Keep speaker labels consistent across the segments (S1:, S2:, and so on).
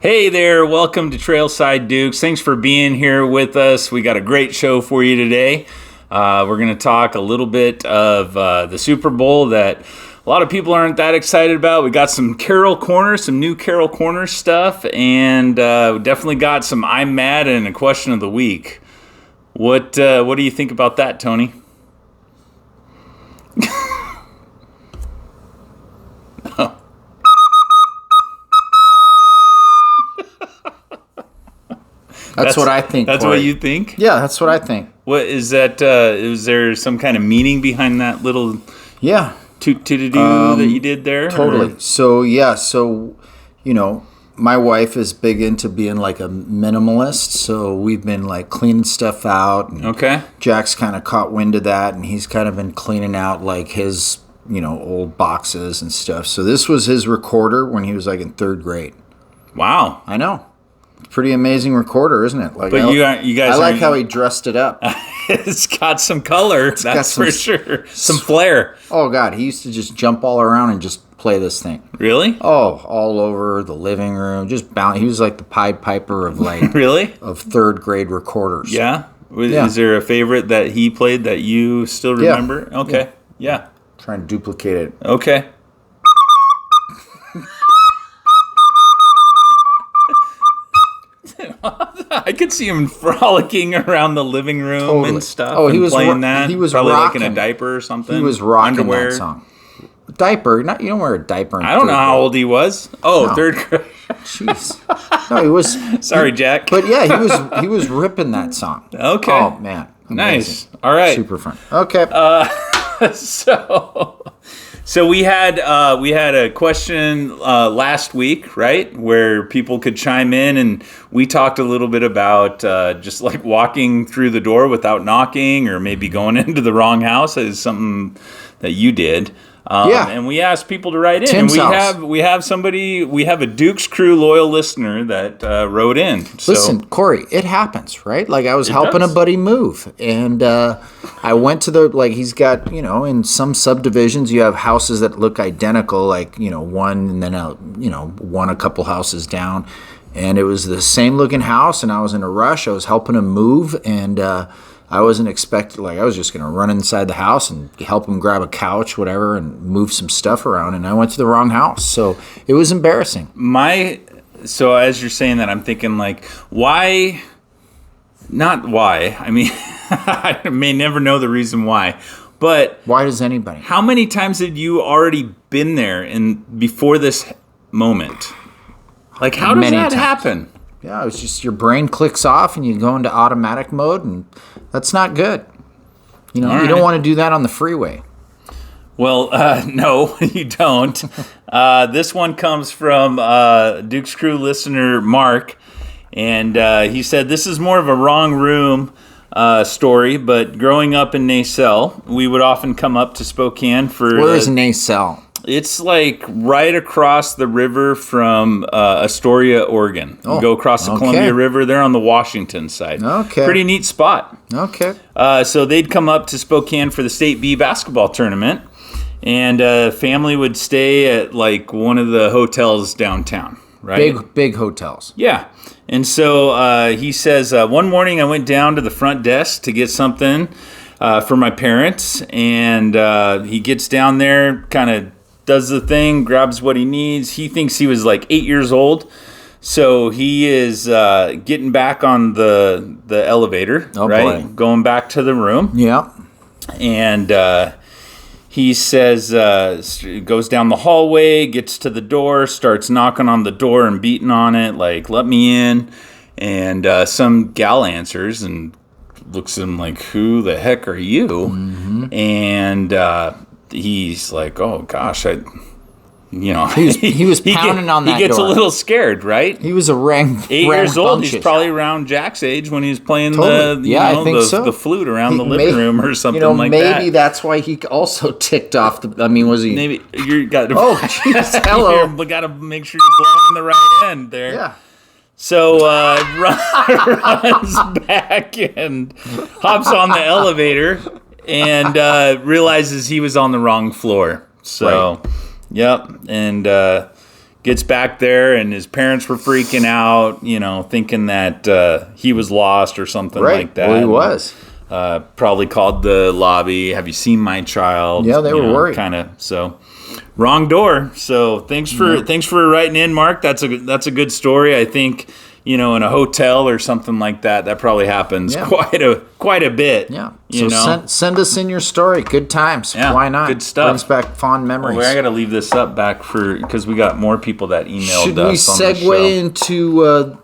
S1: Hey there, welcome to Trailside Dukes. Thanks for being here with us. We got a great show for you today. We're going to talk a little bit of the Super Bowl that a lot of people aren't that excited about. We got some Carol Corner, some new Carol Corner stuff, and definitely got some I'm Mad and a question of the week. What do you think about that, Tony?
S2: That's what I think.
S1: That's
S2: Corey.
S1: what you think?
S2: Yeah, that's what I think.
S1: What is that? Is there some kind of meaning behind that little toot-toot-a-doo that you did there?
S2: Totally.
S1: Or?
S2: So my wife is big into being like a minimalist, so we've been like cleaning stuff out. And
S1: okay.
S2: Jack's kind of caught wind of that, and he's kind of been cleaning out like his old boxes and stuff. So this was his recorder when he was like in third grade.
S1: Wow.
S2: I know. Pretty amazing recorder, isn't it? Like,
S1: but you guys,
S2: I like how he dressed it up.
S1: It's got some color, that's for sure. Some flair.
S2: Oh God, he used to just jump all around and just play this thing.
S1: Really?
S2: Oh, all over the living room, just bounce. He was like the Pied Piper of like
S1: really
S2: of third grade recorders.
S1: Yeah? Is there a favorite that he played that you still remember?
S2: Yeah.
S1: Okay. Yeah.
S2: Trying to duplicate it.
S1: Okay. I could see him frolicking around the living room and stuff.
S2: Oh, he was
S1: playing that.
S2: He was
S1: probably
S2: rocking,
S1: like in a diaper or something.
S2: He was rocking
S1: underwear.
S2: that song. Diaper? You don't wear a diaper.
S1: I don't know how old he was. Oh, no. Third grade.
S2: Jeez. No, he was.
S1: Sorry, Jack.
S2: But yeah, he was ripping that song.
S1: Okay.
S2: Oh man. Amazing.
S1: Nice. All right.
S2: Super fun. Okay.
S1: So we had a question last week, right, where people could chime in, and we talked a little bit about just like walking through the door without knocking, or maybe going into the wrong house is something that you did. And we asked people to write in.
S2: Tim's
S1: and
S2: house.
S1: we have a Dukes Crew loyal listener that wrote in. So,
S2: listen, Corey, it happens, right? Like I was helping a buddy move, and I went to he's got, in some subdivisions you have houses that look identical, like, one and then one a couple houses down, and it was the same looking house, and I was in a rush. I was helping him move, and I wasn't expecting, I was just going to run inside the house and help him grab a couch, whatever, and move some stuff around, and I went to the wrong house. So it was embarrassing.
S1: So as you're saying that, I'm thinking, why? Not why. I mean, I may never know the reason why, but...
S2: Why does anybody?
S1: How many times had you already been there before this moment? How does that happen?
S2: Yeah, it's just your brain clicks off and you go into automatic mode, and that's not good. You don't want to do that on the freeway.
S1: Well, no, you don't. This one comes from Dukes Crew listener Mark, and he said, this is more of a wrong room story, but growing up in Nacelle, we would often come up to Spokane for...
S2: Where is Nacelle?
S1: It's right across the river from Astoria, Oregon. You go across the Columbia River. They're on the Washington side.
S2: Okay.
S1: Pretty neat spot.
S2: Okay.
S1: So they'd come up to Spokane for the State B basketball tournament, and family would stay at one of the hotels downtown, right?
S2: Big hotels.
S1: Yeah. And so he says, one morning I went down to the front desk to get something for my parents, and he gets down there, kind of does the thing, grabs what he needs. He thinks he was 8 years old, so he is getting back on the elevator, right? Boy. Going back to the room.
S2: Yeah.
S1: And he says, goes down the hallway, gets to the door, starts knocking on the door and beating on it, let me in. And some gal answers and looks at him who the heck are you? Mm-hmm. And he's like, oh gosh, he
S2: was pounding on that door.
S1: He gets a little scared, right?
S2: He was 8
S1: years old. He's probably around Jack's age when he was playing
S2: I think so.
S1: The flute around the living room or something like that.
S2: Maybe that's why he also ticked off was he?
S1: Maybe you got to.
S2: Oh, jeez, hello.
S1: We got to make sure you're blowing in the right end there.
S2: Yeah.
S1: So runs back and hops on the elevator and realizes he was on the wrong floor. So, Yep, and gets back there, and his parents were freaking out, thinking that he was lost or something like that.
S2: Well, he was.
S1: Probably called the lobby. Have you seen my child?
S2: Yeah, they were worried.
S1: Kind of. So, wrong door. So thanks for writing in, Mark. That's a good story. I think in a hotel or something like that, that probably happens quite a bit.
S2: Yeah. So send us in your story. Good times.
S1: Yeah,
S2: why not?
S1: Good stuff.
S2: Brings back fond memories.
S1: Well, I got to leave this up because we got more people that emailed us on the show.
S2: Should we segue into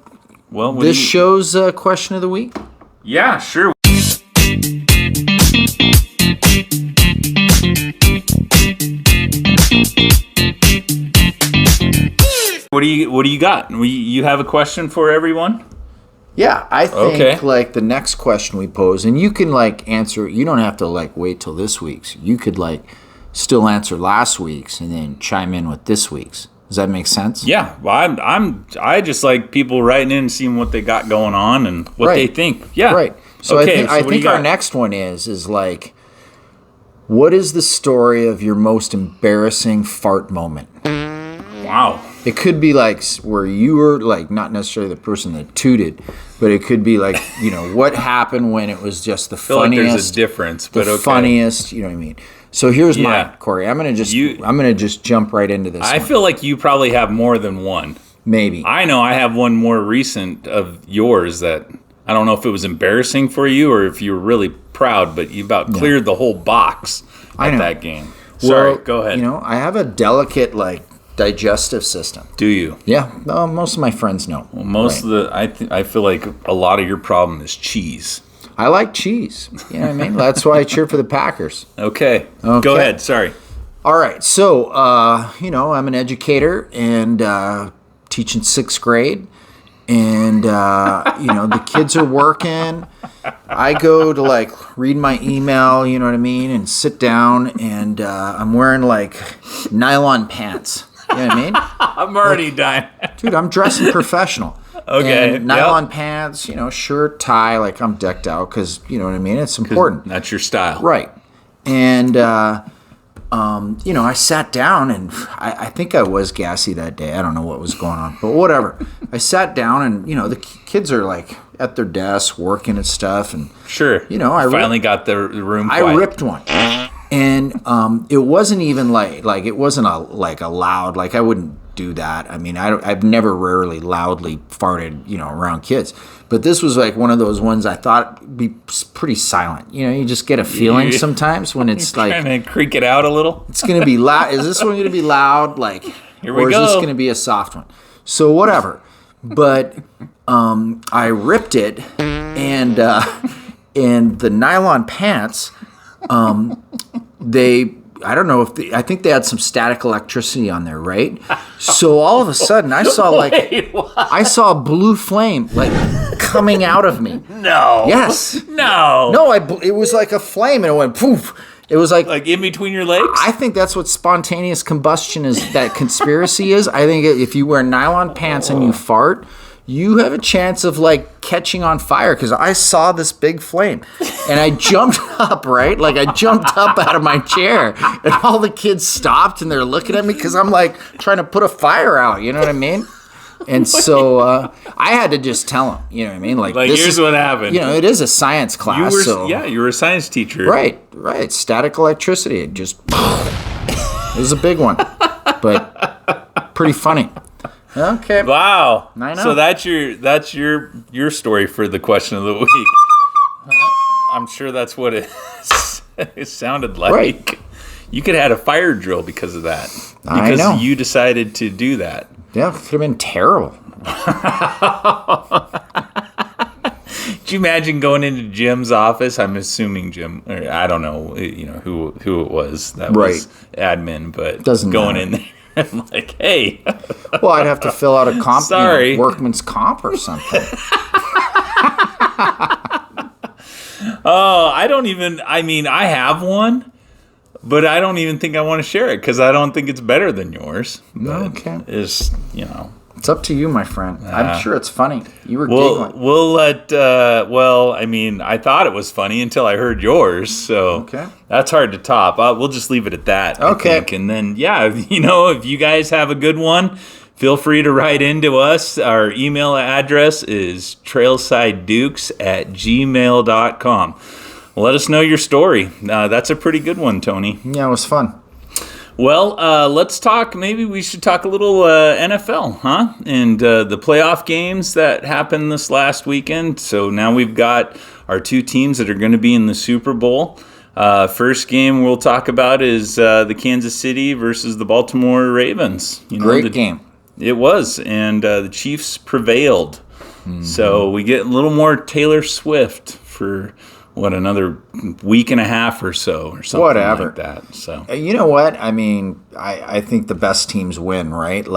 S2: this show's question of the week?
S1: Yeah, sure. What do you got? You have a question for everyone?
S2: Yeah, I think the next question we pose, and you can answer. You don't have to wait till this week's. You could still answer last week's and then chime in with this week's. Does that make sense?
S1: Yeah, well, I just like people writing in and seeing what they got going on and what they think. Yeah,
S2: right. So I think our next one is what is the story of your most embarrassing fart moment?
S1: Wow.
S2: It could be where you were not necessarily the person that tooted, but it could be what happened when it was just the funniest.
S1: Like there's a difference, but
S2: funniest. You know what I mean? So here's mine, Corey. I'm gonna just jump right into this.
S1: I feel like you probably have more than one.
S2: Maybe.
S1: I know I have one more recent of yours that I don't know if it was embarrassing for you or if you were really proud, but you about cleared the whole box at that game. Sorry, go ahead.
S2: I have a delicate digestive system.
S1: Do you?
S2: Yeah. Most of my friends know.
S1: Well, I feel like a lot of your problem is cheese.
S2: I like cheese. You know what I mean? That's why I cheer for the Packers.
S1: Okay. Go ahead. Sorry.
S2: All right. So, I'm an educator and teaching 6th grade. And, the kids are working. I go to, read my email, you know what I mean, and sit down. And I'm wearing, nylon pants. You know what I mean?
S1: I'm already dying.
S2: Dude, I'm dressing professional.
S1: Okay.
S2: And nylon pants, shirt, tie, I'm decked out because, you know what I mean? It's important.
S1: That's your style.
S2: Right. And, I sat down and I think I was gassy that day. I don't know what was going on, but whatever. I sat down and, the kids are at their desks working and stuff. And
S1: sure.
S2: I
S1: finally got the room quiet.
S2: I ripped one. And it wasn't even it wasn't a loud, I wouldn't do that. I mean, I've never rarely loudly farted, around kids. But this was one of those ones I thought would be pretty silent. You just get a feeling sometimes when it's
S1: trying to creak it out a little.
S2: It's going to be loud. Is this one going to be loud?
S1: Here we
S2: or
S1: go.
S2: Is this going to be a soft one? So whatever. But I ripped it, and the nylon pants, I don't know if I think they had some static electricity on there, right? So all of a sudden, I saw I saw a blue flame coming out of me.
S1: No.
S2: Yes.
S1: No.
S2: It was like a flame, and it went poof. It was like
S1: in between your legs.
S2: I think that's what spontaneous combustion is. That conspiracy is. I think if you wear nylon pants and you fart, you have a chance of catching on fire because I saw this big flame and I jumped up, right? I jumped up out of my chair and all the kids stopped and they're looking at me because I'm trying to put a fire out. You know what I mean? And so I had to just tell them, you know what I mean?
S1: Here's what happened.
S2: It is a science class.
S1: You were a science teacher.
S2: Right. Static electricity. It was a big one, but pretty funny. Okay.
S1: Wow.
S2: I know.
S1: So that's your story for the question of the week. I'm sure that's what it sounded like.
S2: Right.
S1: You could have had a fire drill because of that.
S2: I know.
S1: Because you decided to do that.
S2: Yeah, it could have been terrible.
S1: Could you imagine going into Jim's office? I'm assuming Jim, or I don't know, who it was that was admin, but
S2: doesn't
S1: going
S2: matter.
S1: in there. I'm hey.
S2: Well, I'd have to fill out a
S1: Sorry.
S2: workman's comp or something.
S1: Oh, I have one, but I don't even think I want to share it because I don't think it's better than yours.
S2: Okay.
S1: It's,
S2: It's up to you, my friend. I'm sure it's funny. You were giggling.
S1: We'll let, I thought it was funny until I heard yours, so that's hard to top. We'll just leave it at that,
S2: okay.
S1: I think. And then, if you guys have a good one, feel free to write into us. Our email address is trailsidedukes@gmail.com. Let us know your story. That's a pretty good one, Tony.
S2: Yeah, it was fun.
S1: Well, let's talk. Maybe we should talk a little NFL, huh? And the playoff games that happened this last weekend. So now we've got our two teams that are going to be in the Super Bowl. First game we'll talk about is the Kansas City versus the Baltimore Ravens.
S2: Great game.
S1: It was, and the Chiefs prevailed. Mm-hmm. So we get a little more Taylor Swift for, another week and a half or so, or something like that. So
S2: you know what? I mean, I think the best teams win, right?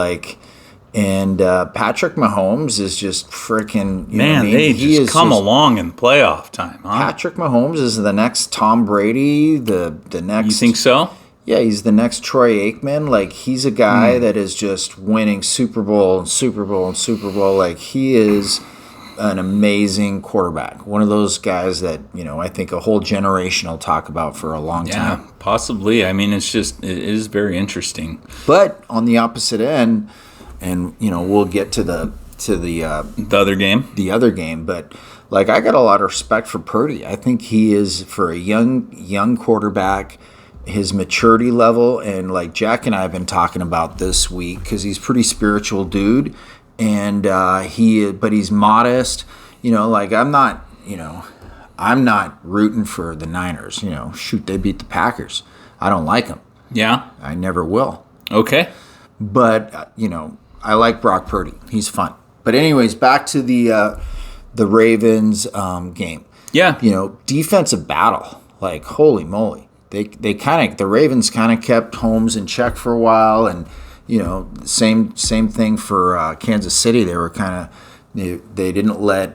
S2: And Patrick Mahomes is just freaking...
S1: They just come along in playoff time, huh?
S2: Patrick Mahomes is the next Tom Brady, the next...
S1: You think so?
S2: Yeah, he's the next Troy Aikman. He's a guy that is just winning Super Bowl and Super Bowl and Super Bowl. He is an amazing quarterback. One of those guys that, I think a whole generation will talk about for a long time.
S1: Yeah, possibly. I mean, it is very interesting.
S2: But on the opposite end, and, we'll get to the
S1: other game.
S2: The other game, but I got a lot of respect for Purdy. I think he is, for a young quarterback, his maturity level, and Jack and I have been talking about this week, because he's a pretty spiritual dude, and but he's modest. I'm not rooting for the Niners. Shoot, they beat the Packers. I don't like them.
S1: Yeah,
S2: I never will.
S1: Okay,
S2: but I like Brock Purdy. He's fun. But anyways, back to the Ravens game.
S1: Yeah,
S2: defensive battle. Holy moly. The Ravens kind of kept Holmes in check for a while, and same thing for Kansas City. They were they didn't let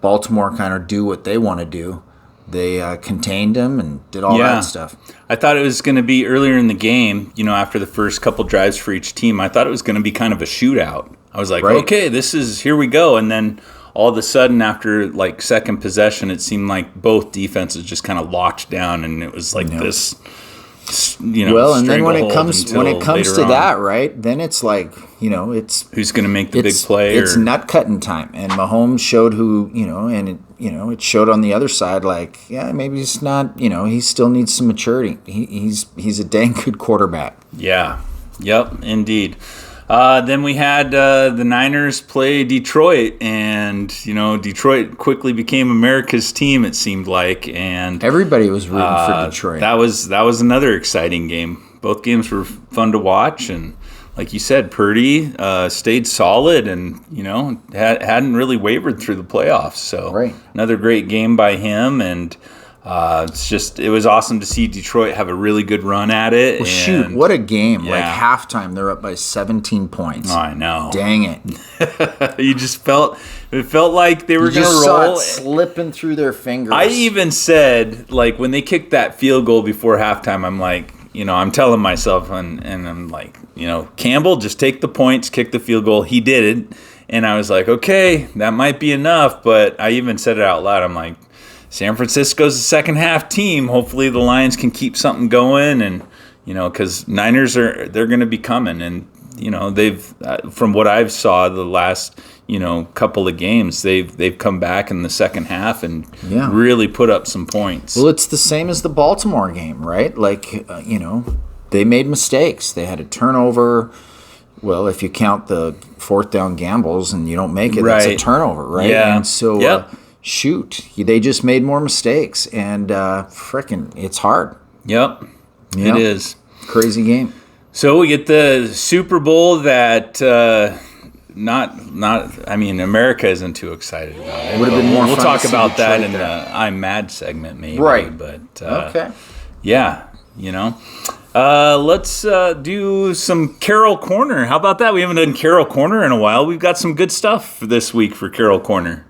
S2: Baltimore kind of do what they want to do. They contained him and did all that stuff.
S1: I thought it was going to be earlier in the game, after the first couple drives for each team. I thought it was going to be kind of a shootout. I was like, okay, here we go, and then all of a sudden, after second possession, it seemed like both defenses just kind of locked down, and it was this.
S2: Well, and then when it comes to that, right? Then it's it's
S1: who's going to make the big play.
S2: It's nut cutting time, and Mahomes showed who, and it showed on the other side. Maybe he's not, he still needs some maturity. He's a dang good quarterback.
S1: Yeah. Yep. Indeed. Then we had the Niners play Detroit, and Detroit quickly became America's team. It seemed like, and
S2: everybody was rooting for Detroit.
S1: That was another exciting game. Both games were fun to watch, and like you said, Purdy stayed solid, and hadn't really wavered through the playoffs. So another great game by him, and. It was awesome to see Detroit have a really good run at it.
S2: Well, shoot, what a game. Halftime, they're up by 17 points.
S1: Oh, I know.
S2: Dang it.
S1: It felt like they were going to roll.
S2: Saw it slipping through their fingers.
S1: I even said, when they kicked that field goal before halftime, I'm like, I'm telling myself, and I'm like, Campbell, just take the points, kick the field goal. He did it. And I was like, okay, that might be enough. But I even said it out loud. I'm like, San Francisco's a second half team. Hopefully the Lions can keep something going, and because Niners they're going to be coming, and they've from what I've saw the last couple of games, they've come back in the second half and really put up some points.
S2: Well, it's the same as the Baltimore game, right? They made mistakes. They had a turnover. Well, if you count the fourth down gambles and you don't make it, that's a turnover, right?
S1: Yeah.
S2: And so. Shoot, they just made more mistakes, and frickin', it's hard.
S1: Yep, it is.
S2: Crazy game.
S1: So we get the Super Bowl that America isn't too excited about it.
S2: Would have been more
S1: We'll
S2: fun
S1: talk
S2: to see
S1: about that
S2: Detroit
S1: in the I'm Mad segment, maybe.
S2: Right.
S1: But,
S2: okay.
S1: Yeah, let's do some Carol Corner. How about that? We haven't done Carol Corner in a while. We've got some good stuff this week for Carol Corner.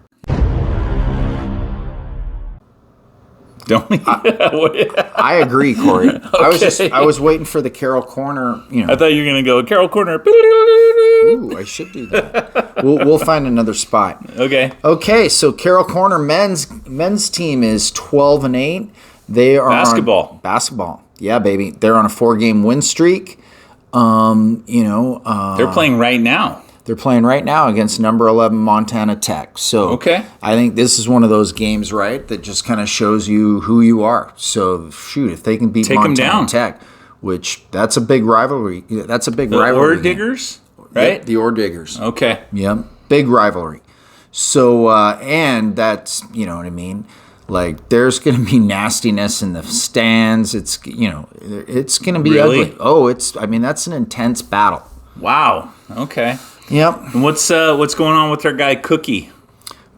S1: Don't we?
S2: I agree, Corey.
S1: Okay.
S2: I was waiting for the Carol Corner.
S1: I thought you were going to go Carol Corner.
S2: Ooh, I should do that. We'll find another spot.
S1: Okay.
S2: Okay. So Carol Corner men's team is 12-8. They are
S1: basketball.
S2: Basketball. Yeah, baby. They're on a 4-game win streak.
S1: They're playing right now.
S2: They're playing right now against number 11 Montana Tech. So
S1: Okay.
S2: I think this is one of those games, right, that just kind of shows you who you are. So shoot, if they can beat
S1: Take 'em
S2: Montana
S1: down.
S2: Tech, which that's a big rivalry. That's a big
S1: The
S2: rivalry.
S1: Ore Diggers, right?
S2: Yep, the Ore Diggers.
S1: Okay.
S2: Yep, big rivalry. So and that's, you know what I mean. Like there's going to be nastiness in the stands. It's it's going to be
S1: Really?
S2: ugly. Oh, that's an intense battle.
S1: Wow. Okay.
S2: Yep.
S1: And what's going on with our guy Cookie?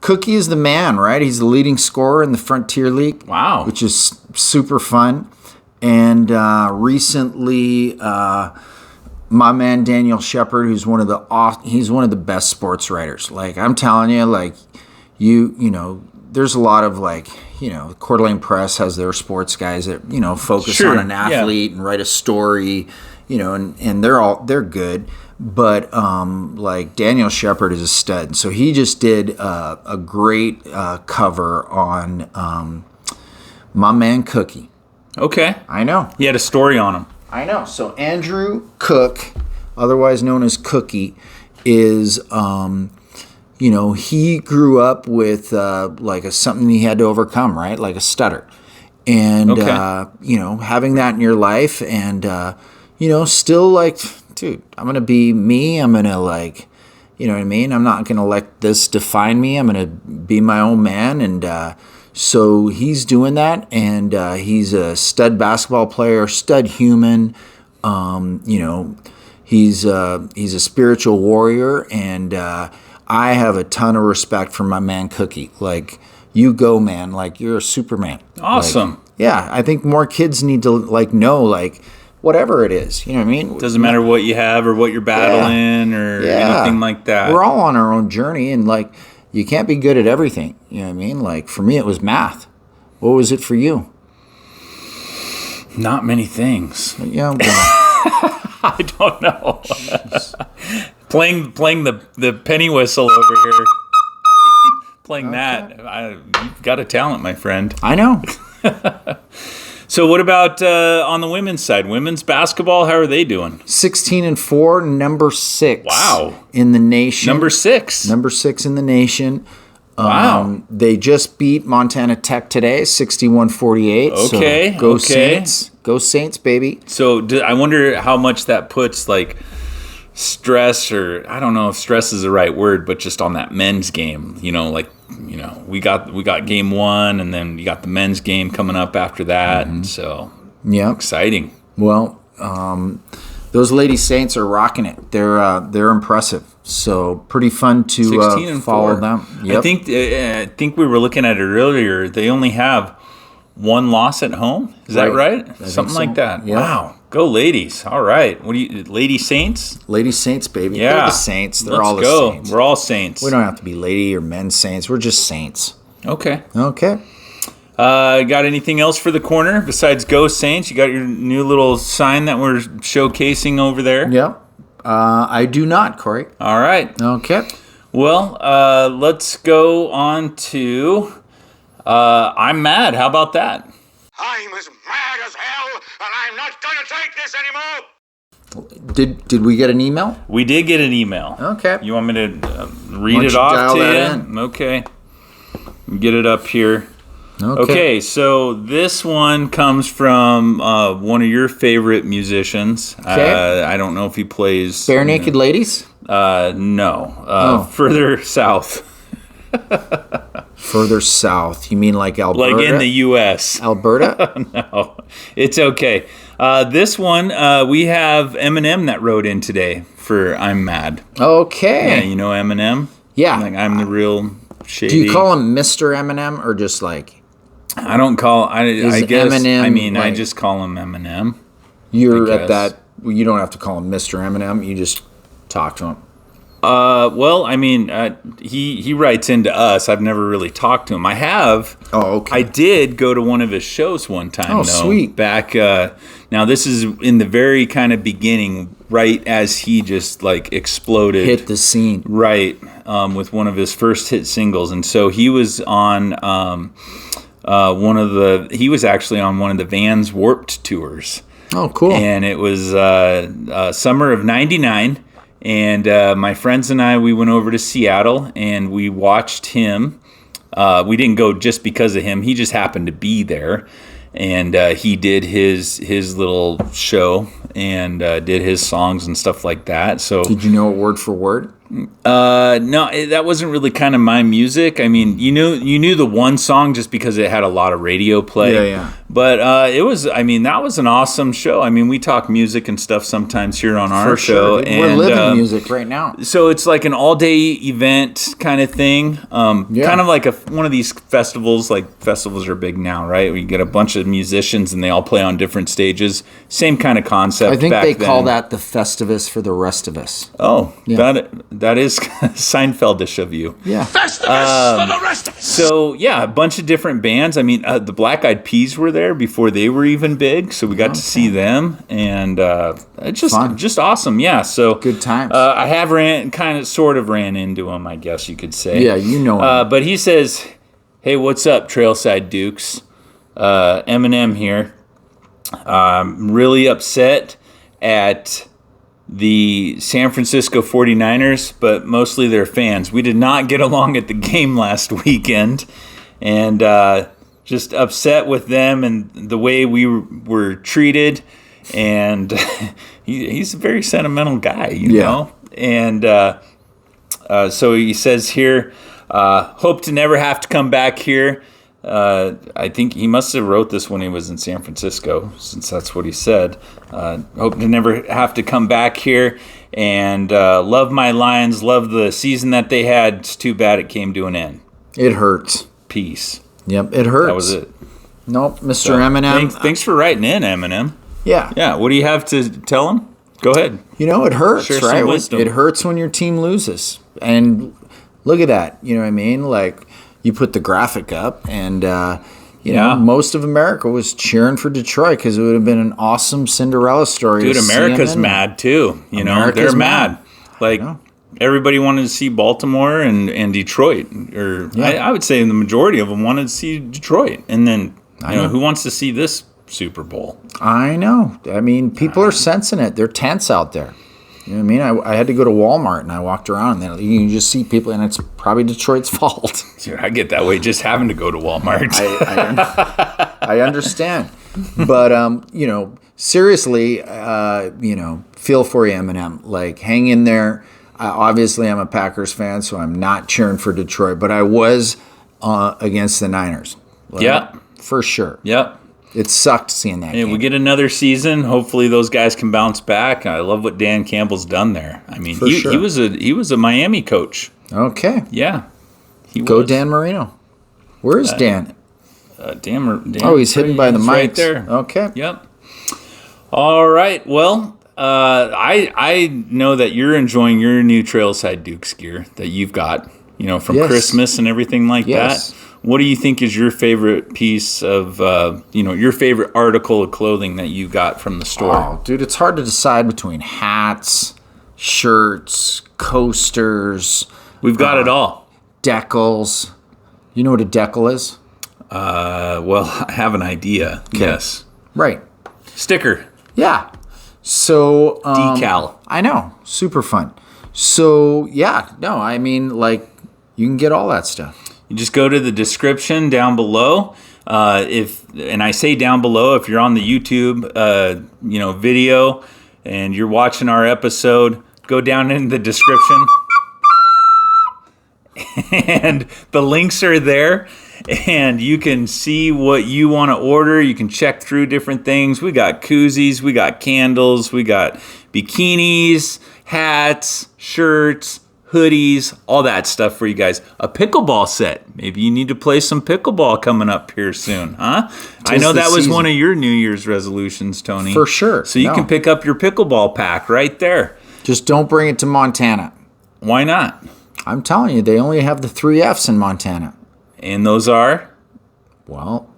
S2: Cookie is the man, right? He's the leading scorer in the Frontier League.
S1: Wow.
S2: Which is super fun. And recently, my man Daniel Shepard, who's he's one of the best sports writers. Like I'm telling you, like you know, there's a lot of like, you know, Coeur d'Alene Press has their sports guys that, you know, focus
S1: Sure,
S2: on an athlete and write a story, you know, and they're good. But like Daniel Shepard is a stud. And so he just did a great cover on my man Cookie.
S1: Okay.
S2: I know.
S1: He had a story on him.
S2: I know. So Andrew Cook, otherwise known as Cookie, is he grew up with like something he had to overcome, right? Like a stutter. And having that in your life and still like, dude, I'm going to be me. I'm going to like, you know what I mean? I'm not going to let this define me. I'm going to be my own man. And so he's doing that. And he's a stud basketball player, stud human. He's a spiritual warrior. And I have a ton of respect for my man Cookie. Like, you go, man. Like, you're a Superman.
S1: Awesome.
S2: Like, yeah, I think more kids need to like know like whatever it is. You know what I mean?
S1: Doesn't matter what you have or what you're battling or anything like that.
S2: We're all on our own journey, and like you can't be good at everything. You know what I mean? Like for me, it was math. What was it for you?
S1: Not many things.
S2: Yeah, well,
S1: I don't know. playing the penny whistle over here. Playing that, you've got a talent, my friend.
S2: I know.
S1: So what about on the women's side? Women's basketball, how are they doing?
S2: 16-4, number 6.
S1: Wow.
S2: In the nation.
S1: Number 6.
S2: Number 6 in the nation.
S1: Wow.
S2: They just beat Montana Tech today, 61-48.
S1: Okay.
S2: So go Saints. Go Saints, baby.
S1: So I wonder how much that puts like stress, or I don't know if stress is the right word, but just on that men's game, we got game 1 and then you got the men's game coming up after that. And so exciting.
S2: Well, those Lady Saints are rocking it. They're impressive. So pretty fun to follow them. Yep.
S1: I think we were looking at it earlier. They only have one loss at home. Is that right? Something like that.
S2: Yeah.
S1: Wow. Go ladies. All right. What do you, Lady Saints?
S2: Lady Saints, baby.
S1: Yeah.
S2: They're the Saints. They're
S1: Let's
S2: all the
S1: go.
S2: Saints.
S1: We're all Saints.
S2: We don't have to be lady or men's Saints. We're just Saints.
S1: Okay.
S2: Okay.
S1: Got anything else for the corner besides Go Saints? You got your new little sign that we're showcasing over there?
S2: Yep. I do not, Corey.
S1: All right.
S2: Okay.
S1: Well, let's go on to I'm Mad. How about that?
S3: I'm as mad as hell, and I'm not going to take this anymore!
S2: Did we get an email?
S1: We did get an email.
S2: Okay.
S1: You want me to read it off to you? Okay. Get it up here. Okay, so this one comes from one of your favorite musicians.
S2: Okay.
S1: I don't know if he plays...
S2: Bare Naked Ladies?
S1: No. Further south.
S2: Further south. You mean like Alberta?
S1: Like in the U.S.
S2: Alberta?
S1: No, it's okay. This one, we have Eminem that wrote in today for I'm Mad.
S2: Okay.
S1: Yeah, you know Eminem?
S2: Yeah.
S1: Like I'm the real shady.
S2: Do you call him Mr. Eminem or just like...
S1: I don't call... I guess...
S2: Eminem,
S1: I mean, I
S2: like,
S1: just call him Eminem.
S2: You're at that... You don't have to call him Mr. Eminem. You just talk to him.
S1: Well, I mean, he writes into us. I've never really talked to him. I have.
S2: Oh, okay.
S1: I did go to one of his shows one time.
S2: Oh, sweet.
S1: Back, now this is in the very kind of beginning, right as he just like exploded.
S2: Hit the scene.
S1: Right, with one of his first hit singles. And so he was on he was actually on one of the Vans Warped tours.
S2: Oh, cool.
S1: And it was summer of '99. And my friends and I, we went over to Seattle and we watched him. We didn't go just because of him. He just happened to be there. And he did his little show and did his songs and stuff like that. So
S2: did you know it word for word?
S1: No, that wasn't really kind of my music. I mean, you knew the one song just because it had a lot of radio play.
S2: Yeah.
S1: But that was an awesome show. I mean, we talk music and stuff sometimes here on our show.
S2: Sure.
S1: And
S2: we're living music right now.
S1: So it's like an all-day event kind of thing. Kind of like one of these festivals. Like festivals are big now, right? We get a bunch of musicians and they all play on different stages. Same kind of concept.
S2: I think
S1: back
S2: they
S1: then.
S2: call that the Festivus for the rest of us.
S1: Oh,
S2: yeah.
S1: That is Seinfeldish of you.
S2: Yeah.
S3: Festivus for the rest of us.
S1: So, yeah, a bunch of different bands. I mean, the Black Eyed Peas were there before they were even big, so we got to see them, and it's just awesome. Yeah, so
S2: good times.
S1: I have sort of ran into him, I guess you could say.
S2: Yeah, you know him.
S1: But he says, "Hey, what's up, Trailside Dukes? Eminem here. I'm really upset at the San Francisco 49ers, but mostly their fans. We did not get along at the game last weekend, and just upset with them and the way we were treated. And he's a very sentimental guy, you know. And so he says here, hope to never have to come back here. I think he must have wrote this when he was in San Francisco, since that's what he said. Hope to never have to come back here, and love my Lions, love the season that they had. It's too bad it came to an end.
S2: It hurts.
S1: Peace."
S2: Yep, it hurts.
S1: That was it.
S2: Nope, Mr. Eminem.
S1: Thanks for writing in, Eminem.
S2: Yeah.
S1: Yeah, what do you have to tell him? Go ahead.
S2: You know, it hurts,
S1: Share some
S2: right?
S1: wisdom.
S2: It hurts when your team loses. And look at that. You know what I mean? Like, you put the graphic up, and you know, most of America was cheering for Detroit because it would have been an awesome Cinderella story.
S1: Dude, America's mad too. You know, they're mad. Like, everybody wanted to see Baltimore and Detroit, or I would say the majority of them wanted to see Detroit. And then, you know, who wants to see this Super Bowl?
S2: I know. I mean, people are sensing it. They're tense out there. You know what I mean? I had to go to Walmart, and I walked around, and you can just see people, and it's probably Detroit's fault.
S1: Dude, I get that way just having to go to Walmart.
S2: I understand. But, you know, seriously, you know, feel for you, Eminem. Like, hang in there. Obviously, I'm a Packers fan, so I'm not cheering for Detroit, but I was against the Niners.
S1: Yeah.
S2: For sure.
S1: Yep.
S2: It sucked seeing that game.
S1: We get another season. Hopefully those guys can bounce back. I love what Dan Campbell's done there. I mean, he was a Miami coach.
S2: Okay.
S1: Yeah.
S2: Go Dan Marino. Where is Dan?
S1: Dan?
S2: Oh, he's hidden by the mics.
S1: Right there.
S2: Okay.
S1: Yep. All right. Well, I know that you're enjoying your new Trailside Dukes gear that you've got, you know, from Christmas and everything like that. What do you think is your favorite piece of, you know, your favorite article of clothing that you got from the store?
S2: Oh, dude, it's hard to decide between hats, shirts, coasters.
S1: We've got it all.
S2: Decals. You know what a decal is?
S1: Well, I have an idea. Okay. Yes.
S2: Right.
S1: Sticker.
S2: Yeah. So.
S1: Decal.
S2: I know. Super fun. So, yeah. No, I mean, like, you can get all that stuff.
S1: You just go to the description down below. And I say down below, if you're on the YouTube, you know, video, and you're watching our episode, go down in the description, and the links are there, and you can see what you want to order. You can check through different things. We got koozies, we got candles, we got bikinis, hats, shirts, hoodies, all that stuff for you guys. A pickleball set. Maybe you need to play some pickleball coming up here soon, huh? I know that was one of your New Year's resolutions, Tony.
S2: For sure.
S1: So you can pick up your pickleball pack right there.
S2: Just don't bring it to Montana.
S1: Why not?
S2: I'm telling you, they only have the 3 F's in Montana.
S1: And those are?
S2: Well,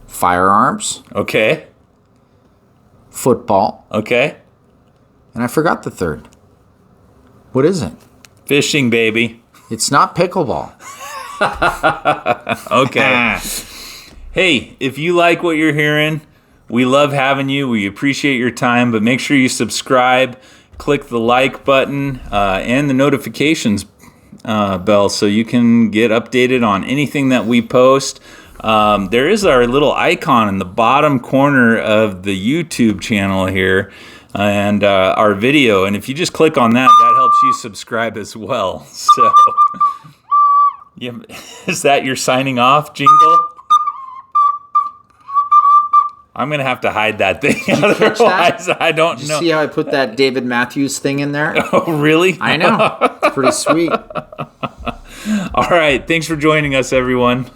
S2: firearms.
S1: Okay.
S2: Football.
S1: Okay.
S2: And I forgot the third. What is it?
S1: Fishing, baby.
S2: It's not pickleball.
S1: Okay. Hey, if you like what you're hearing, We love having you. We appreciate your time, but make sure you subscribe, click the like button, and the notifications bell so you can get updated on anything that we post. There is our little icon in the bottom corner of the YouTube channel here and our video. And if you just click on that, that helps you subscribe as well. So, yeah, is that your signing off jingle? I'm going to have to hide that thing. Otherwise, I don't know.
S2: See how I put that David Matthews thing in there?
S1: Oh, really?
S2: I know. It's pretty sweet.
S1: All right. Thanks for joining us, everyone.